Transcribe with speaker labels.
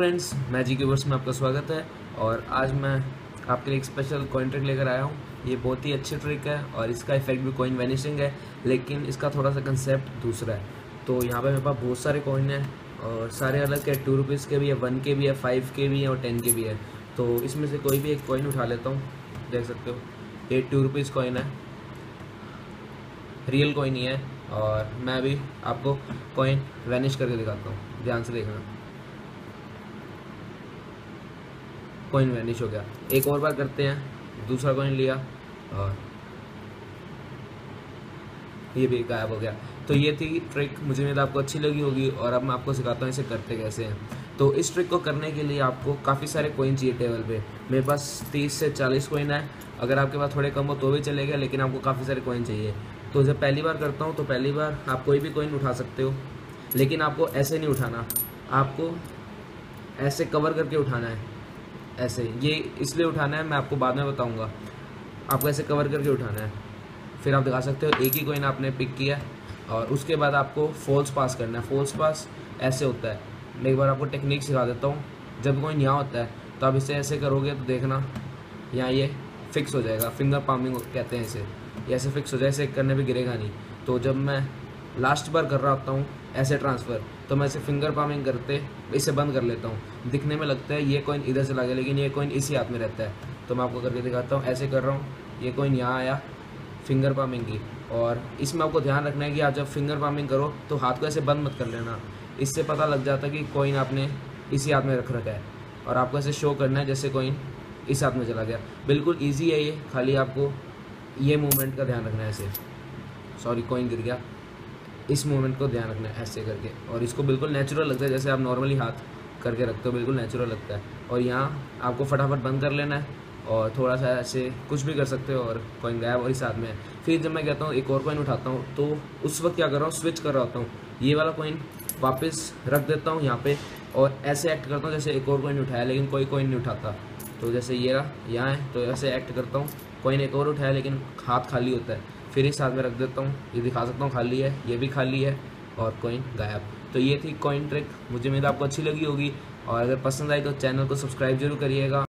Speaker 1: Friends, magic universe में आपका स्वागत है। और आज मैं आपके लिए एक स्पेशल कॉइन ट्रिक लेकर आया हूँ। ये बहुत ही अच्छी ट्रिक है और इसका इफेक्ट भी कॉइन वैनिशिंग है, लेकिन इसका थोड़ा सा कंसेप्ट दूसरा है। तो यहाँ पे मेरे पास बहुत सारे कॉइन हैं और सारे अलग के 2 रुपीज़ के भी है, 1 के भी है, 5 के भी है और 10 के भी है। तो इसमें से कोई भी एक कॉइन उठा लेता हूँ। देख सकते हो ये 2 रुपीज़ कॉइन है, रियल कॉइन ही है। और मैं अभी आपको कॉइन वैनिश करके दिखाता हूँ, ध्यान से देखना। कॉइन वैनिश हो गया। एक और बार करते हैं। दूसरा कॉइन लिया और ये भी गायब हो गया। तो ये थी ट्रिक, मुझे उम्मीद आपको अच्छी लगी होगी। और अब मैं आपको सिखाता हूँ इसे करते कैसे हैं। तो इस ट्रिक को करने के लिए आपको काफ़ी सारे कॉइन चाहिए टेबल पे। मेरे पास 30 से 40 कॉइन है। अगर आपके पास थोड़े कम हो तो भी चलेगा, लेकिन आपको काफ़ी सारे कॉइन चाहिए। तो जब पहली बार करता हूँ तो पहली बार आप कोई भी कॉइन उठा सकते हो, लेकिन आपको ऐसे नहीं उठाना, आपको ऐसे कवर करके उठाना है। ऐसे ये इसलिए उठाना है, मैं आपको बाद में बताऊंगा। आपको ऐसे कवर करके उठाना है। फिर आप दिखा सकते हो एक ही कॉइन आपने पिक किया और उसके बाद आपको फॉल्स पास करना है। फॉल्स पास ऐसे होता है। मैं एक बार आपको टेक्निक सिखा देता हूँ। जब कॉइन यहाँ होता है तो आप इसे ऐसे करोगे तो देखना यहाँ ये फिक्स हो जाएगा। फिंगर पामिंग कहते हैं इसे। ये ऐसे फिक्स हो जाए, इसे करने पर गिरेगा नहीं। तो जब मैं लास्ट बार कर रहा होता हूँ ऐसे ट्रांसफ़र, तो मैं इसे फिंगर पामिंग करते इसे बंद कर लेता हूँ। दिखने में लगता है ये कॉइन इधर चला गया, लेकिन ये कॉइन इसी हाथ में रहता है। तो मैं आपको करके दिखाता हूँ। ऐसे कर रहा हूँ, ये कॉइन यहाँ आया फिंगर पामिंग की। और इसमें आपको ध्यान रखना है कि आप जब फिंगर पामिंग करो तो हाथ को ऐसे बंद मत कर लेना। इससे पता लग जाता है कि कॉइन आपने इसी हाथ में रख रखा है। और आपको ऐसे शो करना है जैसे कॉइन इस हाथ में चला गया। बिल्कुल ईजी है ये, खाली आपको ये मूवमेंट का ध्यान रखना है। ऐसे सॉरी कॉइन गिर गया। इस मूवमेंट को ध्यान रखना है ऐसे करके। और इसको बिल्कुल नेचुरल लगता है, जैसे आप नॉर्मली हाथ करके रखते हो, बिल्कुल नेचुरल लगता है। और यहाँ आपको फटाफट बंद कर लेना है और थोड़ा सा ऐसे कुछ भी कर सकते हो और कॉइन गायब और इस हाथ में है। फिर जब मैं कहता हूँ एक और कॉइन उठाता हूँ तो उस वक्त क्या कर रहा हूँ, स्विच कर रहा होता हूँ। ये वाला कॉइन वापस रख देता हूँ यहाँ पे और ऐसे एक्ट करता हूँ जैसे एक और कॉइन उठाया, लेकिन कोई कॉइन नहीं उठाता। तो जैसे ये रहा यहाँ है, तो ऐसे एक्ट करता हूँ। कॉइन एक और उठाया लेकिन हाथ खाली होता है, फिर इस हाथ में रख देता हूँ। ये दिखा सकता हूँ खाली है, ये भी खाली है और कॉइन गायब। तो ये थी कॉइन ट्रिक। मुझे उम्मीद आपको अच्छी लगी होगी और अगर पसंद आई तो चैनल को सब्सक्राइब जरूर करिएगा।